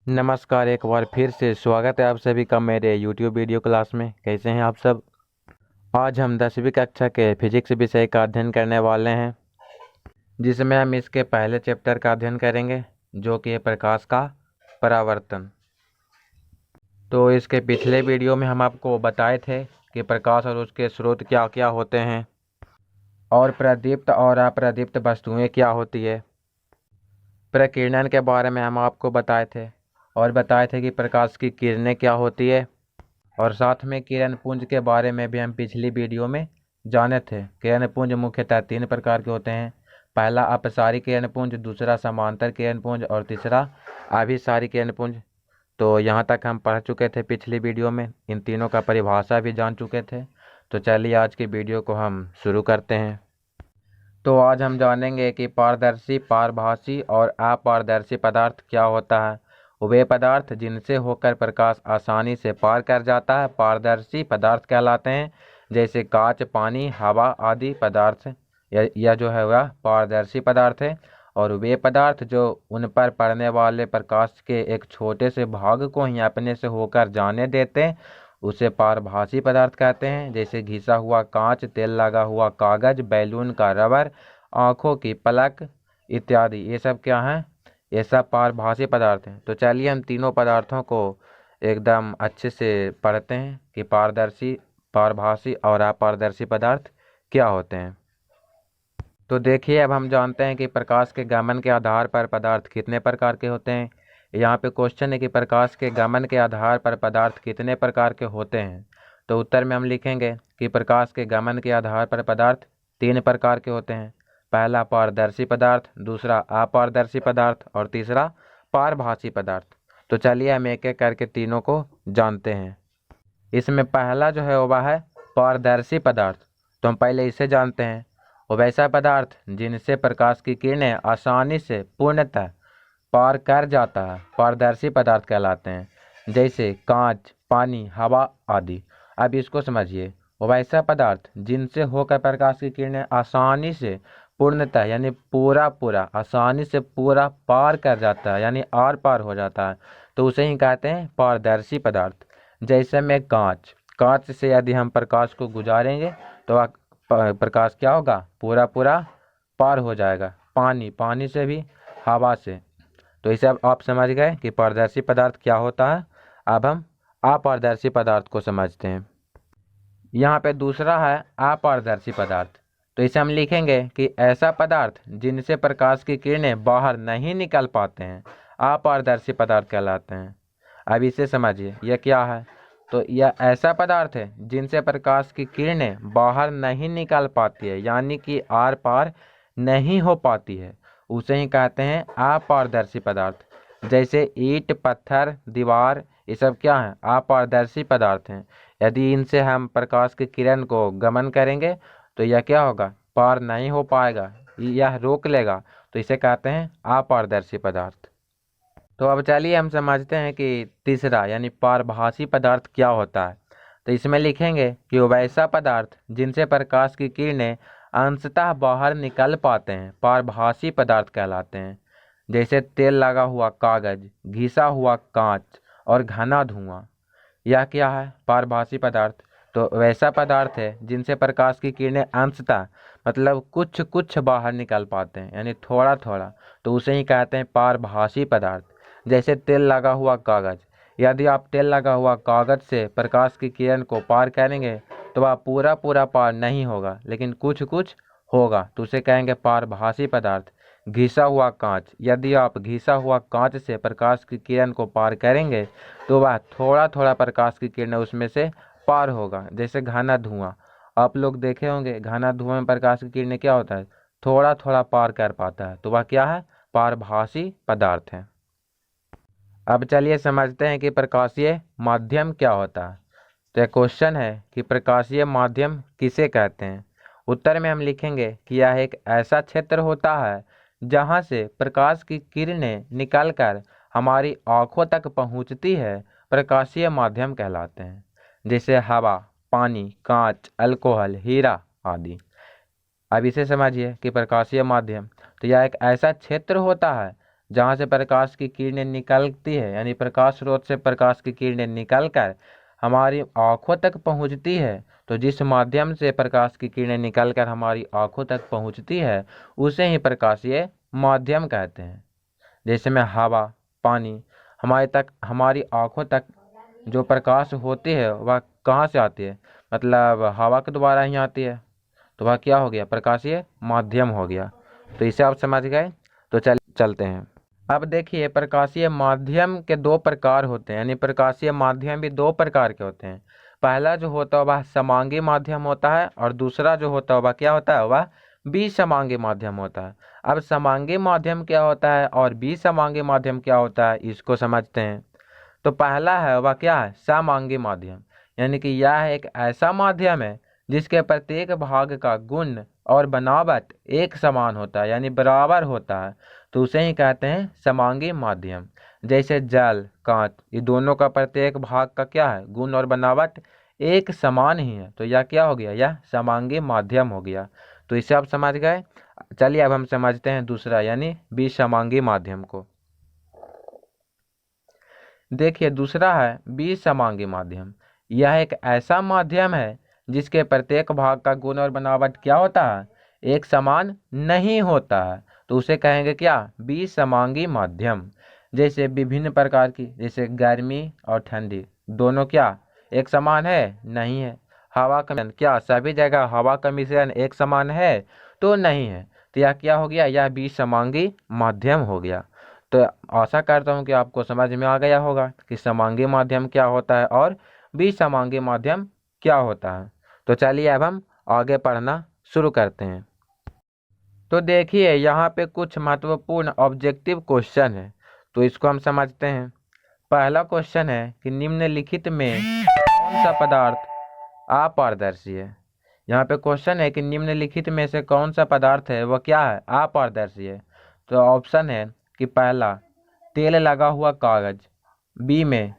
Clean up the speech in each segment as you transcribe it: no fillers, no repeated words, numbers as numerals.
नमस्कार, एक बार फिर से स्वागत है आप सभी का मेरे YouTube वीडियो क्लास में। कैसे हैं आप सब। आज हम 10वीं कक्षा के फिजिक्स विषय का अध्ययन करने वाले हैं, जिसमें हम इसके पहले चैप्टर का अध्ययन करेंगे, जो कि है प्रकाश का परावर्तन। तो इसके पिछले वीडियो में हम आपको बताए थे कि प्रकाश और उसके स्रोत क्या क्या होते हैं, और प्रदीप्त और अप्रदीप्त वस्तुएं क्या होती है। प्रकीर्णन के बारे में हम आपको बताए थे, और बताए थे कि प्रकाश की किरणें क्या होती है, और साथ में किरण पुंज के बारे में भी हम पिछली वीडियो में जाने थे। किरण पुंज मुख्यतः 3 प्रकार के होते हैं। पहला अपसारी किरण पुंज, दूसरा समांतर किरण पुंज, और तीसरा अभिसारी किरण पुंज। तो यहाँ तक हम पढ़ चुके थे पिछली वीडियो में, इन तीनों का परिभाषा भी जान चुके थे। तो चलिए आज की वीडियो को हम शुरू करते हैं। तो आज हम जानेंगे कि पारदर्शी, पारभासी और अपारदर्शी पदार्थ क्या होता है। वे पदार्थ जिनसे होकर प्रकाश आसानी से पार कर जाता है पारदर्शी पदार्थ कहलाते हैं, जैसे कांच, पानी, हवा आदि पदार्थ। यह जो है वह पारदर्शी पदार्थ है। और वे पदार्थ जो उन पर पड़ने वाले प्रकाश के एक छोटे से भाग को ही अपने से होकर जाने देते हैं, उसे पारभासी पदार्थ कहते हैं, जैसे घिसा हुआ कांच, तेल लगा हुआ कागज, बैलून का रबर, आँखों की पलक इत्यादि। ये सब क्या हैं? ये सब पारभासी पदार्थ हैं। तो चलिए हम तीनों पदार्थों को एकदम अच्छे से पढ़ते हैं कि पारदर्शी, पारभासी और अपारदर्शी पदार्थ क्या होते हैं। तो देखिए, अब हम जानते हैं कि प्रकाश के गमन के आधार पर पदार्थ कितने प्रकार के होते हैं। यहाँ पे क्वेश्चन है कि प्रकाश के गमन के आधार पर पदार्थ कितने प्रकार के होते हैं। तो उत्तर में हम लिखेंगे कि प्रकाश के गमन के आधार पर पदार्थ 3 प्रकार के होते हैं। पहला पारदर्शी पदार्थ, दूसरा अपारदर्शी पदार्थ, और तीसरा पारभासी पदार्थ। तो चलिए हम एक एक करके तीनों को जानते हैं। इसमें पहला जो है वह है पारदर्शी पदार्थ। तो हम पहले इसे जानते हैं। वो वैसा पदार्थ जिनसे प्रकाश की किरणें आसानी से पूर्णतः पार कर जाता है पारदर्शी पदार्थ कहलाते हैं, जैसे कांच, पानी, हवा आदि। अब इसको समझिए, वो वैसा पदार्थ जिनसे होकर प्रकाश की किरणें आसानी से पूर्णतः यानी पूरा पूरा आसानी से पूरा पार कर जाता है, यानी आर पार हो जाता है, तो उसे ही कहते हैं पारदर्शी पदार्थ। जैसे में कांच, कांच से यदि हम प्रकाश को गुजारेंगे तो प्रकाश क्या होगा? पूरा पूरा पार हो जाएगा। पानी, पानी से भी, हवा से। तो इसे अब आप समझ गए कि पारदर्शी पदार्थ क्या होता है। अब हम अपारदर्शी पदार्थ को समझते हैं। यहाँ पे दूसरा है अपारदर्शी पदार्थ। तो इसे हम लिखेंगे कि ऐसा पदार्थ जिनसे प्रकाश की किरणें बाहर नहीं निकल पाते हैं अपारदर्शी पदार्थ कहलाते हैं। अब इसे समझिए, यह क्या है? तो यह ऐसा पदार्थ है जिनसे प्रकाश की किरणें बाहर नहीं निकल पाती है, यानी कि आर पार नहीं हो पाती है, उसे ही कहते हैं अपारदर्शी पदार्थ। जैसे ईंट, पत्थर, दीवार, ये सब क्या हैं? अपारदर्शी पदार्थ हैं। यदि इनसे हम प्रकाश की किरण को गमन करेंगे तो यह क्या होगा? पार नहीं हो पाएगा, यह रोक लेगा, तो इसे कहते हैं अपारदर्शी पदार्थ। तो अब चलिए हम समझते हैं कि तीसरा यानी पारभासी पदार्थ क्या होता है। तो इसमें लिखेंगे कि वो वैसा पदार्थ जिनसे प्रकाश की किरणें अंशतः बाहर निकल पाते हैं पारभासी पदार्थ कहलाते हैं, जैसे तेल लगा हुआ कागज, घिसा हुआ कांच और घना धुआं। यह क्या है? पारभासी पदार्थ। तो वैसा पदार्थ है जिनसे प्रकाश की किरणें अंशतः मतलब कुछ कुछ बाहर निकल पाते हैं, यानी थोड़ा थोड़ा, तो उसे ही कहते हैं पारभासी पदार्थ। जैसे तेल लगा हुआ कागज, यदि आप तेल लगा हुआ कागज से प्रकाश की किरण को पार करेंगे तो वह पूरा पूरा पार नहीं होगा, लेकिन कुछ कुछ होगा, तो उसे कहेंगे पारभासी पदार्थ। घिसा हुआ कांच, यदि आप घिसा हुआ कांच से प्रकाश की किरण को पार करेंगे तो वह थोड़ा थोड़ा प्रकाश की किरण उसमें से पार होगा। जैसे घना धुआं, आप लोग देखे होंगे, घना धुआं में प्रकाश की किरणें क्या होता है? थोड़ा थोड़ा पार कर पाता है, तो वह क्या है? पारभासी पदार्थ है। अब चलिए समझते हैं कि प्रकाशीय माध्यम क्या होता है। तो यह क्वेश्चन है कि प्रकाशीय माध्यम किसे कहते हैं। उत्तर में हम लिखेंगे कि यह एक ऐसा क्षेत्र होता है जहां से प्रकाश की किरणें निकलकर हमारी आंखों तक पहुंचती है, प्रकाशीय माध्यम कहलाते हैं, जैसे हवा, पानी, कांच, अल्कोहल, हीरा आदि। अब इसे समझिए कि प्रकाशीय माध्यम, तो यह एक ऐसा क्षेत्र होता है जहाँ से प्रकाश की किरणें निकलती है, यानी प्रकाश स्रोत से प्रकाश की किरणें निकलकर हमारी आँखों तक पहुँचती है। तो जिस माध्यम से प्रकाश की किरणें निकलकर हमारी आँखों तक पहुँचती है उसे ही प्रकाशीय माध्यम कहते हैं। जैसे में हवा, पानी, हमारी आँखों तक जो प्रकाश होती है वह कहाँ से आती है, मतलब हवा के द्वारा ही आती है। तो वह क्या हो गया, प्रकाशीय माध्यम हो गया। तो इसे आप समझ गए। तो चलते हैं। अब देखिए, प्रकाशीय माध्यम के दो प्रकार होते हैं, यानी प्रकाशीय माध्यम भी दो प्रकार के होते हैं। पहला जो होता है वह समांगी माध्यम होता है और दूसरा जो होता है वह क्या होता है, वह विसमांगी माध्यम होता है। अब समांगी माध्यम क्या होता है और विसमांगी माध्यम क्या होता है, इसको समझते हैं। तो पहला है वह क्या है, समांगी माध्यम, यानी कि यह एक ऐसा माध्यम है जिसके प्रत्येक भाग का गुण और बनावट एक समान होता है, यानी बराबर होता है। तो उसे ही कहते हैं समांगी माध्यम। जैसे जल, कांच, ये दोनों का प्रत्येक भाग का क्या है, गुण और बनावट एक समान ही है। तो यह क्या हो गया, यह समांगी माध्यम हो गया। तो इसे आप समझ गए। चलिए अब हम समझते हैं दूसरा, यानी विसमांगी माध्यम को। देखिए, दूसरा है विसमांगी माध्यम। यह एक ऐसा माध्यम है जिसके प्रत्येक भाग का गुण और बनावट क्या होता है, एक समान नहीं होता है। तो उसे कहेंगे क्या, विसमांगी माध्यम। जैसे विभिन्न प्रकार की, जैसे गर्मी और ठंडी, दोनों क्या एक समान है, नहीं है। हवा का मिश्रण, क्या सभी जगह हवा का मिश्रण एक समान है, तो नहीं है। तो यह क्या हो गया, यह विसमांगी माध्यम हो गया। तो आशा करता हूँ कि आपको समझ में आ गया होगा कि समांगी माध्यम क्या होता है और विसमांगी माध्यम क्या होता है। तो चलिए अब हम आगे पढ़ना शुरू करते हैं। तो देखिए, यहाँ पे कुछ महत्वपूर्ण ऑब्जेक्टिव क्वेश्चन है, तो इसको हम समझते हैं। पहला क्वेश्चन है कि निम्नलिखित में कौन सा पदार्थ अपारदर्शी है। यहाँ पे क्वेश्चन है कि निम्नलिखित में से कौन सा पदार्थ है वह क्या है, अपारदर्शी है। तो ऑप्शन है कि पहला तेल लगा हुआ कागज, बी में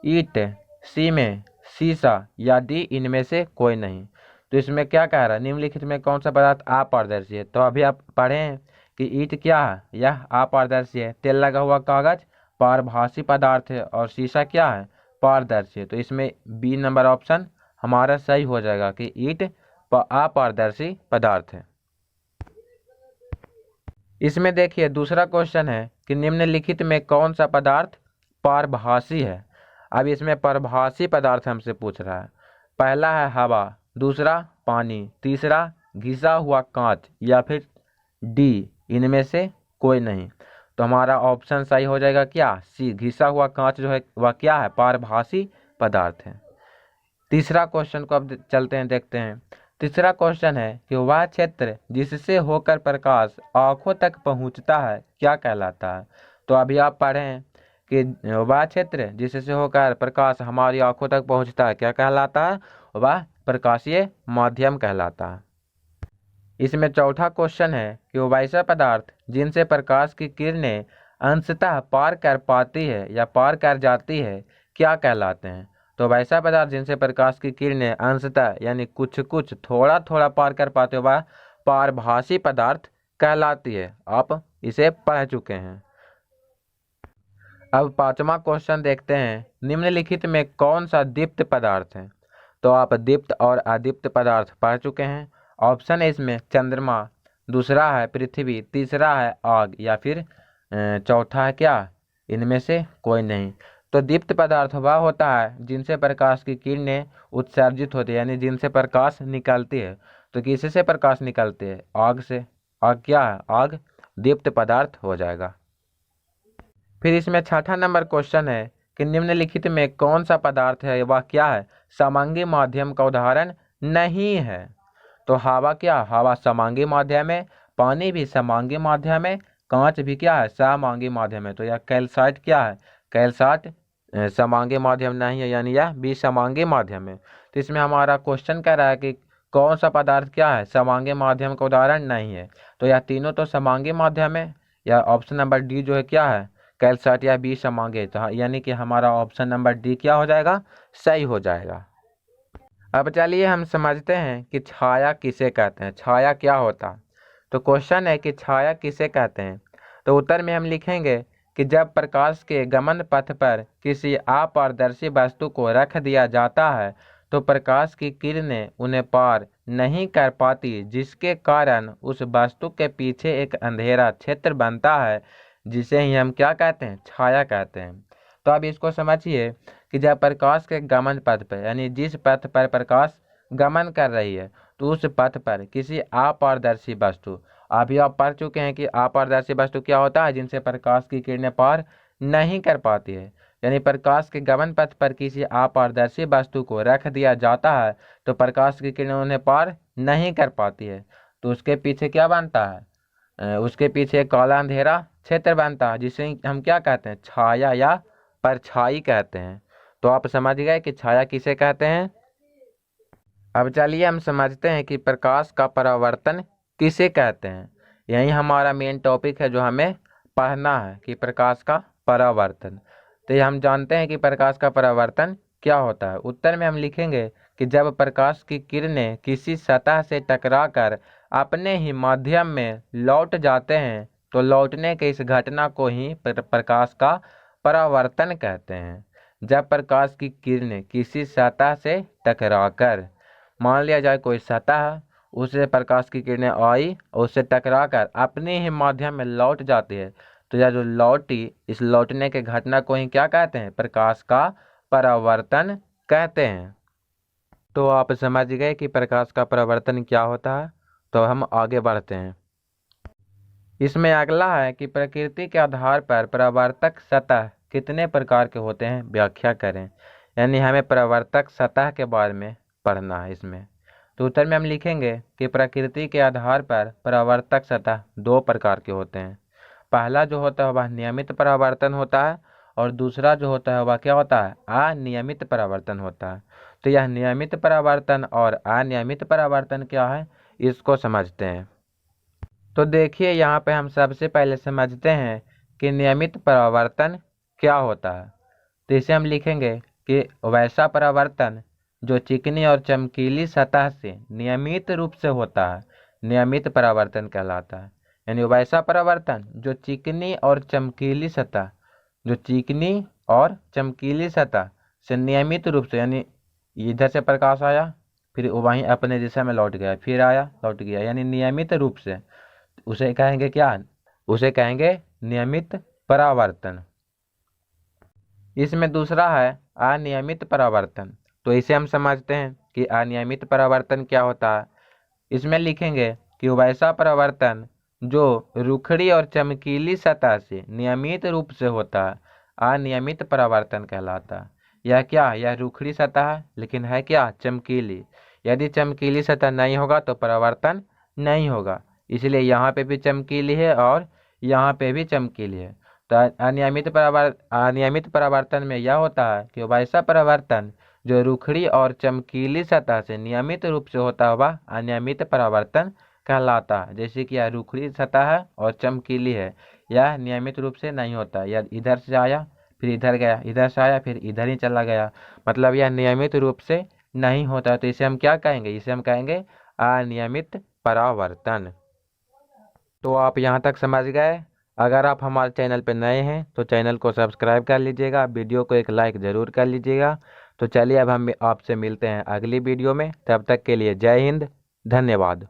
ईंट, सी में शीशा, या डी इनमें से कोई नहीं। तो इसमें क्या कह रहा है, निम्नलिखित में कौन सा पदार्थ अपारदर्शी है। तो अभी आप पढ़ें कि ईंट क्या है, यह अपारदर्शी है। तेल लगा हुआ कागज पारभासी पदार्थ है और शीशा क्या है, पारदर्शी है। तो इसमें बी नंबर ऑप्शन हमारा सही हो जाएगा कि ईंट अपारदर्शी पदार्थ है। इसमें देखिए, दूसरा क्वेश्चन है कि निम्नलिखित में कौन सा पदार्थ पारभासी है। अब इसमें पारभासी पदार्थ हमसे पूछ रहा है। पहला है हवा, दूसरा पानी, तीसरा घिसा हुआ कांच, या फिर डी इनमें से कोई नहीं। तो हमारा ऑप्शन सही हो जाएगा क्या, सी, घिसा हुआ कांच जो है वह क्या है, पारभासी पदार्थ है। तीसरा क्वेश्चन को अब चलते हैं, देखते हैं। तीसरा क्वेश्चन है कि वह क्षेत्र जिससे होकर प्रकाश आंखों तक पहुंचता है क्या कहलाता है। तो अभी आप पढ़ें कि वह क्षेत्र जिससे होकर प्रकाश हमारी आंखों तक पहुंचता है क्या कहलाता है, वह प्रकाशीय माध्यम कहलाता है। इसमें चौथा क्वेश्चन है कि वो वैसा पदार्थ जिनसे प्रकाश की किरणें अंशतः पार कर पाती है या पार कर जाती है क्या कहलाते हैं। तो वैसा पदार्थ जिनसे प्रकाश की किरणें अंशतः यानी कुछ कुछ थोड़ा थोड़ा पार कर पाते हो वह पारभासी पदार्थ कहलाती है। आप इसे पढ़ चुके हैं। अब पांचवा क्वेश्चन देखते हैं, निम्नलिखित में कौन सा दीप्त पदार्थ है। तो आप दीप्त और अदीप्त पदार्थ पढ़ चुके हैं। ऑप्शन है इसमें चंद्रमा, दूसरा है पृथ्वी, तीसरा है आग, या फिर चौथा है क्या, इनमें से कोई नहीं। तो दीप्त पदार्थ वह होता है जिनसे प्रकाश की किरणें उत्सर्जित होती है, यानी जिनसे प्रकाश निकलती है। तो किससे प्रकाश निकलती है, आग से। आग क्या है, आग दीप्त पदार्थ हो जाएगा। फिर इसमें छठा नंबर क्वेश्चन है कि निम्नलिखित में कौन सा पदार्थ है वह क्या है, समांगी माध्यम का उदाहरण नहीं है। तो हवा क्या, हवा समांगी माध्यम है, पानी भी समांगी माध्यम है, कांच भी क्या है, समांगी माध्यम है। तो यह कैल्साइट क्या है, कैल्साइट समांगी माध्यम नहीं है, यानी यह विसमांगी माध्यम है। तो इसमें हमारा क्वेश्चन कह रहा है कि कौन सा पदार्थ क्या है, समांगी माध्यम का उदाहरण नहीं है। तो यह तीनों तो समांगी माध्यम है, या ऑप्शन नंबर डी जो है क्या है, कैल्साइट या विसमांगी। तो यानी कि हमारा ऑप्शन नंबर डी क्या हो जाएगा, सही हो जाएगा। अब चलिए हम समझते हैं कि छाया किसे कहते हैं, छाया क्या होता है। तो क्वेश्चन है कि छाया किसे कहते हैं। तो उत्तर में हम लिखेंगे कि जब प्रकाश के गमन पथ पर किसी अपारदर्शी वस्तु को रख दिया जाता है तो प्रकाश की किरणें उन्हें पार नहीं कर पाती, जिसके कारण उस वस्तु के पीछे एक अंधेरा क्षेत्र बनता है, जिसे ही हम क्या कहते हैं, छाया कहते हैं। तो अब इसको समझिए कि जब प्रकाश के गमन पथ पर यानी जिस पथ पर प्रकाश गमन कर रही है तो उस पथ पर किसी अपारदर्शी वस्तु, अभी आप पढ़ चुके हैं कि अपारदर्शी वस्तु क्या होता है, जिनसे प्रकाश की किरणें पार नहीं कर पाती है। यानी प्रकाश के गमन पथ पर किसी अपारदर्शी वस्तु को रख दिया जाता है तो प्रकाश की किरणें उन्हें पार नहीं कर पाती है, तो उसके पीछे क्या बनता है, उसके पीछे काला अंधेरा क्षेत्र बनता है, जिसे हम क्या कहते हैं, छाया या परछाई कहते हैं। तो आप समझ गए कि छाया किसे कहते हैं। अब चलिए हम समझते हैं कि प्रकाश का परावर्तन किसे कहते हैं। यही हमारा मेन टॉपिक है जो हमें पढ़ना है कि प्रकाश का परावर्तन। तो ये हम जानते हैं कि प्रकाश का परावर्तन क्या होता है। उत्तर में हम लिखेंगे कि जब प्रकाश की किरणें किसी सतह से टकराकर अपने ही माध्यम में लौट जाते हैं तो लौटने के इस घटना को ही प्रकाश का परावर्तन कहते हैं। जब प्रकाश की किरणें किसी सतह से टकराकर, मान लिया जाए कोई सतह, उससे प्रकाश की किरणें आई और उससे टकराकर अपने ही माध्यम में लौट जाती है तो यह जो लौटी, इस लौटने के घटना को ही क्या कहते हैं, प्रकाश का परावर्तन कहते हैं। तो आप समझ गए कि प्रकाश का परावर्तन क्या होता है। तो हम आगे बढ़ते हैं। इसमें अगला है कि प्रकृति के आधार पर परावर्तक सतह कितने प्रकार के होते हैं, व्याख्या करें। यानी हमें परावर्तक सतह के बारे में पढ़ना है इसमें। तो उत्तर में हम लिखेंगे कि प्रकृति के आधार पर परावर्तक सतह दो प्रकार के होते हैं। पहला जो होता है वह नियमित परावर्तन होता है और दूसरा जो होता है वह क्या होता है, अनियमित परावर्तन होता है। तो यह नियमित परावर्तन और अनियमित परावर्तन क्या है, इसको समझते हैं। तो देखिए यहाँ पे हम सबसे पहले समझते हैं कि नियमित परावर्तन क्या होता है। तो इसे हम लिखेंगे कि वैसा परावर्तन जो चिकनी और चमकीली सतह से नियमित रूप से होता है, नियमित परावर्तन कहलाता है। यानी वैसा परावर्तन जो चिकनी और चमकीली सतह, जो चिकनी और चमकीली सतह से नियमित रूप से, यानी इधर से प्रकाश आया फिर वहीं अपने दिशा में लौट गया, फिर आया लौट गया, यानी नियमित रूप से, उसे कहेंगे क्या, उसे कहेंगे नियमित परावर्तन। इसमें दूसरा है अनियमित परावर्तन। तो इसे हम समझते हैं कि अनियमित परावर्तन क्या होता है। इसमें लिखेंगे कि वैसा परावर्तन जो रुखड़ी और चमकीली सतह से नियमित रूप से होता है, अनियमित परावर्तन कहलाता है। यह क्या, यह रुखड़ी सतह है लेकिन है क्या, चमकीली। यदि चमकीली सतह नहीं होगा तो परावर्तन नहीं होगा, इसलिए यहाँ पे भी चमकीली है और यहाँ पे भी चमकीली है। तो अनियमित परावर्तन में यह होता है कि वैसा परावर्तन जो रुखड़ी और चमकीली सतह से नियमित रूप से होता हुआ अनियमित परावर्तन कहलाता है। जैसे कि यह रुखड़ी सतह है और चमकीली है, यह नियमित रूप से नहीं होता, यह इधर से आया फिर इधर गया, इधर से आया फिर इधर ही चला गया, मतलब यह नियमित रूप से नहीं होता। तो इसे हम क्या कहेंगे, इसे हम कहेंगे अनियमित परावर्तन। तो आप यहाँ तक समझ गए। अगर आप हमारे चैनल पर नए हैं तो चैनल को सब्सक्राइब कर लीजिएगा, वीडियो को एक लाइक ज़रूर कर लीजिएगा। तो चलिए अब हम आपसे मिलते हैं अगली वीडियो में, तब तक के लिए जय हिंद, धन्यवाद।